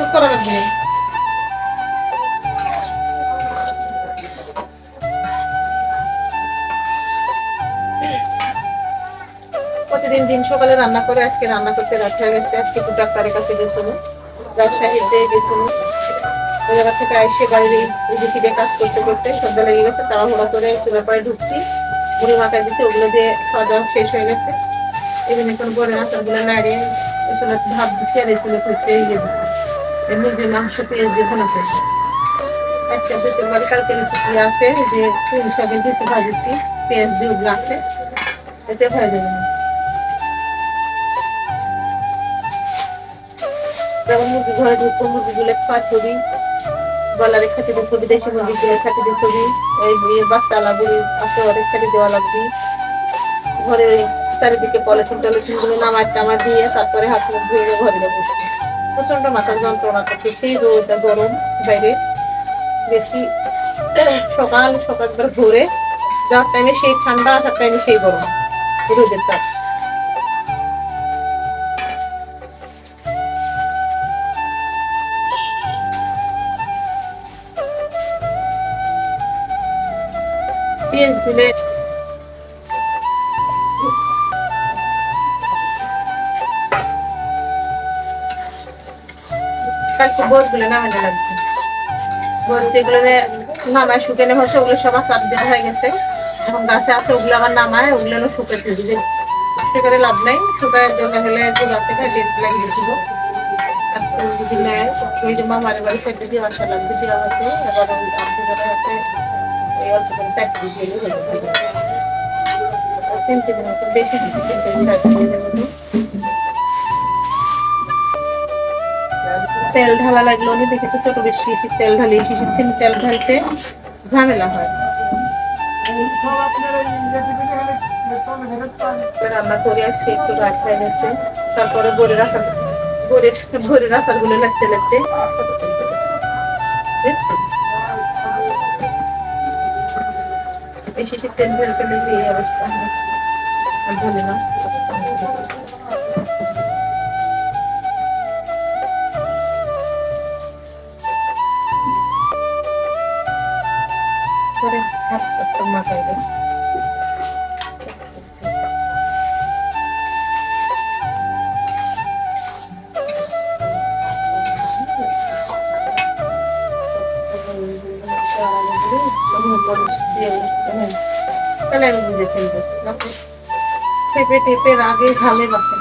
তো করা লাগবে। প্রতিদিন দিন সকালে রান্না করে আজকে রান্না করতে রাত হয়ে গেছে। আজকে একটু ডাক্তারের কাছে গেছিল, রাজশাহীতে গেছিল। ওই জায়গা থেকে এসে বাড়ির এই কাজ করতে করতে সন্ধ্যা লেগে গেছে। তাড়াহুড়া করে চুলার পরে ঢুকছি, মুড়ি মাথায় দিচ্ছে, ওগুলো দিয়ে খাওয়া দাওয়া শেষ হয়ে গেছে। even এখন বড় আচারগুলো নাড়িয়ে আসলে ভাত দিচ্ছি আর এগুলো করতে ইয়ে দিচ্ছি। এই মুরগির মাংস পেঁয়াজ দিয়ে ভোনা করছি। আজকে দুটো বাড়ি কালকে ছুটি আছে, যে ফুল সবে দিচ্ছি ভাজিছি, পেঁয়াজ দিয়ে ওগুলো আছে, এতে হয়ে যাবে না। যেমন মুরগি ঘরে ঢুকবো, মুরগিগুলো খাওয়া ছবি, গলারে খাতে দিয়ে ছবি, দেশি মুরগিগুলো খাতে দিয়ে ছবি, এই বাচ্চালা বুড়ি আছে ওদের খাতে দেওয়া লাগবে। ঘরে চারিদিকে পলিথিন টলিথিন গুলো নামার টামা দিয়ে তারপরে হাত মুখ ধুয়ে ঘরে যাবো। প্রচন্ড মাথার যন্ত্রণা করছে, সেই রোদটা গরম বাইরে বেশি। সকাল সকাল ভোরে যাওয়ার টাইমে সেই ঠান্ডা, আসার টাইমে সেই গরম, রোদের তাপ। পেঁয়াজ দিলে কালকে বোরগুলো নামানো লাগবে। বোর যেগুলো নামায় শুকানো হচ্ছে ওগুলো সব আচার দেওয়া হয়ে গেছে। এখন গাছে আছে, ওগুলো আবার নামায় ওগুলো শুকাতে দিবে। করে লাভ নাই, শুকানোর জন্য হলে গাছ থেকে লাগিয়ে দিয়েছিল। আর যদি নেয় ওই যে মামার বাড়ি সাইডে দিয়ে আসা লাগবে, দেওয়া হচ্ছে। এবার আপনি যারা হচ্ছে এই অল্প করে চাকরি দিয়ে হয়ে যাবে। 3 দিনের মতো বেশি দিচ্ছি, তেল ঢালা লাগলো না, দেখে তো ছোট বেশি তেল ঢালি, শিশির তেল ঢালতে ঝামেলা হয়। রান্না করে আসছি, একটু রাত হয়ে গেছে। তারপরে ভোরের আচার গুলো লাগতে লাগতে শিশির তেল ঢালতে লাগবে, এই অবস্থা ঢালি না। মাথায় গেছে তাহলে আমি বুঝে ফেলবো। টেপে টেপে রাগে ঘালে বাসে।